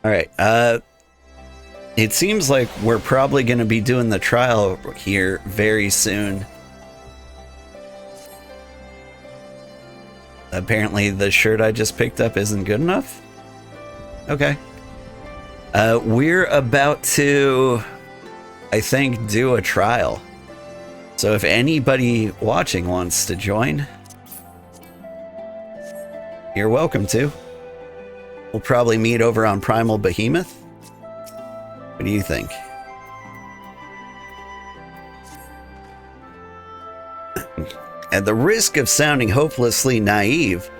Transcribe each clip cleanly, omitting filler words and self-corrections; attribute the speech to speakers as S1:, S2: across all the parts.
S1: All right. It seems like we're probably going to be doing the trial here very soon. Apparently the shirt I just picked up isn't good enough. Okay. We're about to, I think, do a trial. So if anybody watching wants to join, you're welcome to. We'll probably meet over on Primal Behemoth. What do you think? At the risk of sounding hopelessly naive,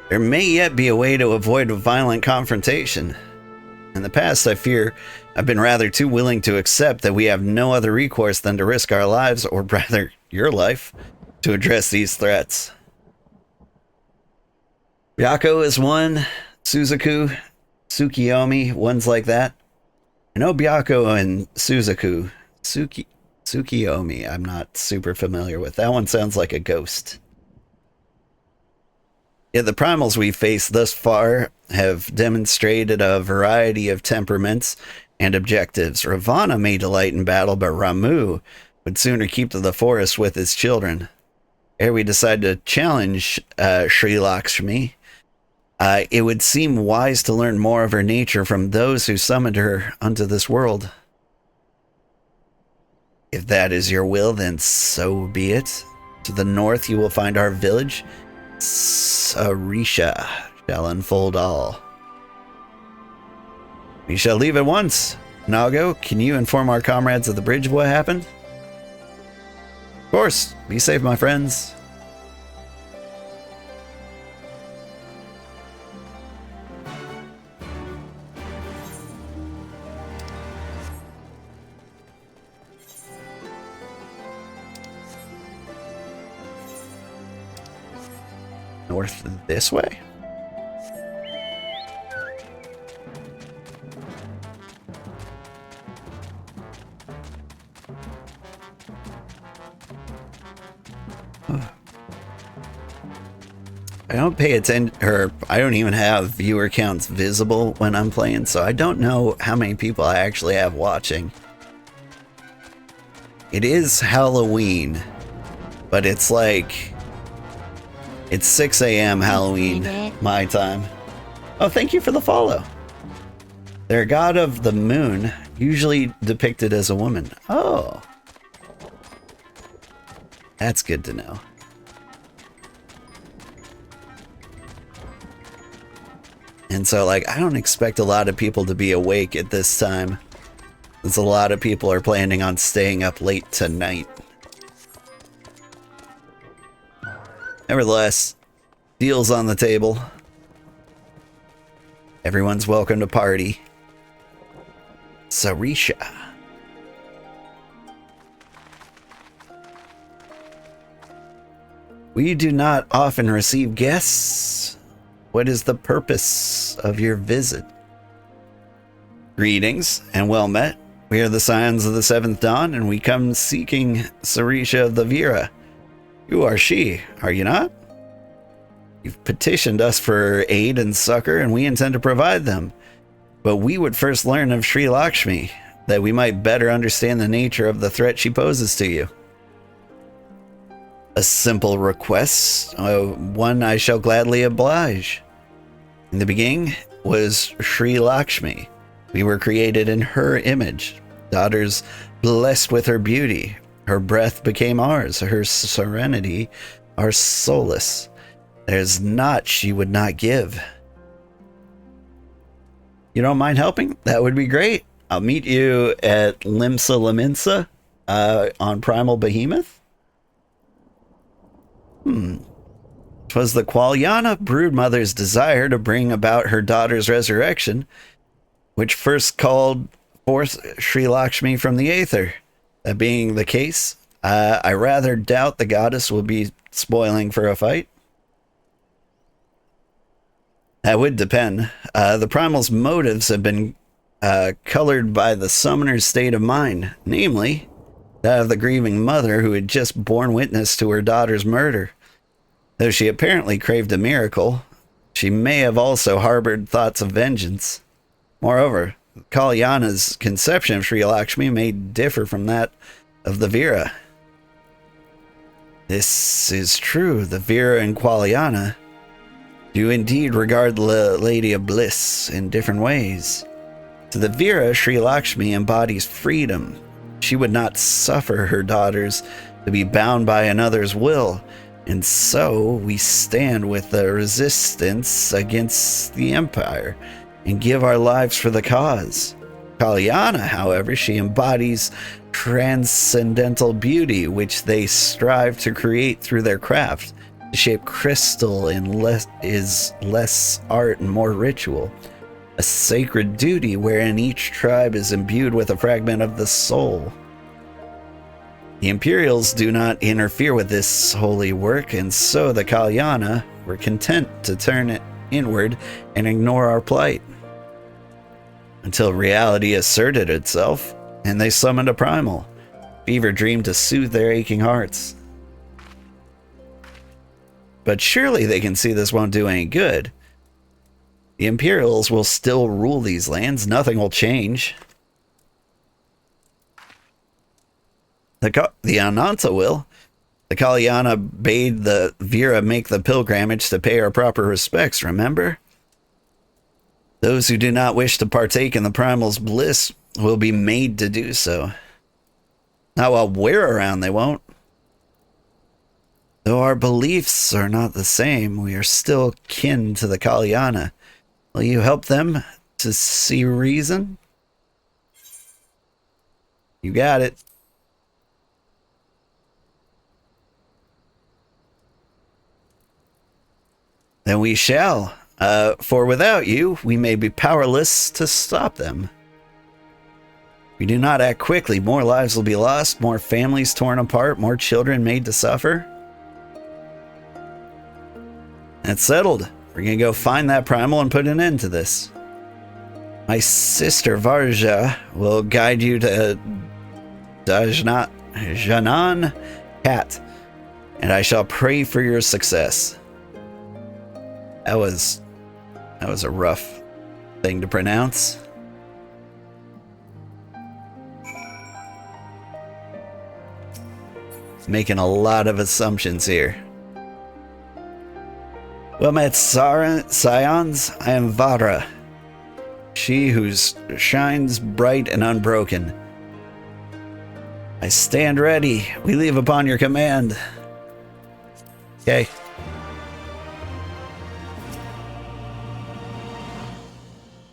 S1: there may yet be a way to avoid a violent confrontation. In the past, I fear I've been rather too willing to accept that we have no other recourse than to risk our lives, or rather your life, to address these threats. Byakko is one, Suzaku, Tsukiyomi, ones like that. I know Byakko and Tsukiyomi I'm not super familiar with. That one sounds like a ghost. Yet the primals we faced thus far have demonstrated a variety of temperaments and objectives. Ravana may delight in battle, but Ramu would sooner keep to the forest with his children. Ere we decide to challenge Sri Lakshmi, it would seem wise to learn more of her nature from those who summoned her unto this world. If that is your will, then so be it. To the north you will find our village. Sarisha shall unfold all. We shall leave at once. Nago, can you inform our comrades of the bridge of what happened? Of course. Be safe, my friends. North this way? I don't pay attention, or I don't even have viewer counts visible when I'm playing, so I don't know how many people I actually have watching. It is Halloween, but it's like... It's 6 a.m. Halloween, my time. Oh, thank you for the follow. Their god of the moon, usually depicted as a woman. Oh. That's good to know. And so, like, I don't expect a lot of people to be awake at this time. Because a lot of people are planning on staying up late tonight. Nevertheless, deals on the table. Everyone's welcome to party. Sarisha. We do not often receive guests. What is the purpose of your visit? Greetings and well met. We are the Scions of the Seventh Dawn, and we come seeking Sarisha of the Vira. You are she, are you not? You've petitioned us for aid and succor, and we intend to provide them. But we would first learn of Sri Lakshmi, that we might better understand the nature of the threat she poses to you. A simple request, one I shall gladly oblige. In the beginning was Sri Lakshmi. We were created in her image, daughters blessed with her beauty. Her breath became ours, her serenity our solace. There's naught she would not give. You don't mind helping? That would be great. I'll meet you at Limsa Laminsa on Primal Behemoth. 'Twas the Qualyana broodmother's desire to bring about her daughter's resurrection, which first called forth Sri Lakshmi from the aether. That being the case, I rather doubt the goddess will be spoiling for a fight. That would depend. The primal's motives have been colored by the summoner's state of mind, namely, that of the grieving mother who had just borne witness to her daughter's murder. Though she apparently craved a miracle, she may have also harbored thoughts of vengeance. Moreover, Kalyana's conception of Sri Lakshmi may differ from that of the Vyra. This is true. The Vyra and Kalyana do indeed regard the Lady of Bliss in different ways. To the Vyra, Sri Lakshmi embodies freedom. She would not suffer her daughters to be bound by another's will, and so we stand with the resistance against the Empire and give our lives for the cause. Kalyana, however, she embodies transcendental beauty, which they strive to create through their craft. To shape crystal is less art and more ritual. A sacred duty wherein each tribe is imbued with a fragment of the soul. The Imperials do not interfere with this holy work, and so the Kalyana were content to turn it inward and ignore our plight. Until reality asserted itself, and they summoned a primal, fever dream to soothe their aching hearts. But surely they can see this won't do any good. The Imperials will still rule these lands. Nothing will change. The Ananta will. The Kalyana bade the Vyra make the pilgrimage to pay our proper respects, remember? Those who do not wish to partake in the primal's bliss will be made to do so. Not while we're around, they won't. Though our beliefs are not the same, we are still kin to the Kalyana. Will you help them to see reason? You got it. Then we shall, for without you, we may be powerless to stop them. If we do not act quickly, more lives will be lost, more families torn apart, more children made to suffer. That's settled. We're gonna go find that primal and put an end to this. My sister Varja will guide you to Janan Kat, and I shall pray for your success. That was a rough thing to pronounce. Making a lot of assumptions here. Well met, Scions. I am Vara, she who shines bright and unbroken. I stand ready. We leave upon your command. Okay.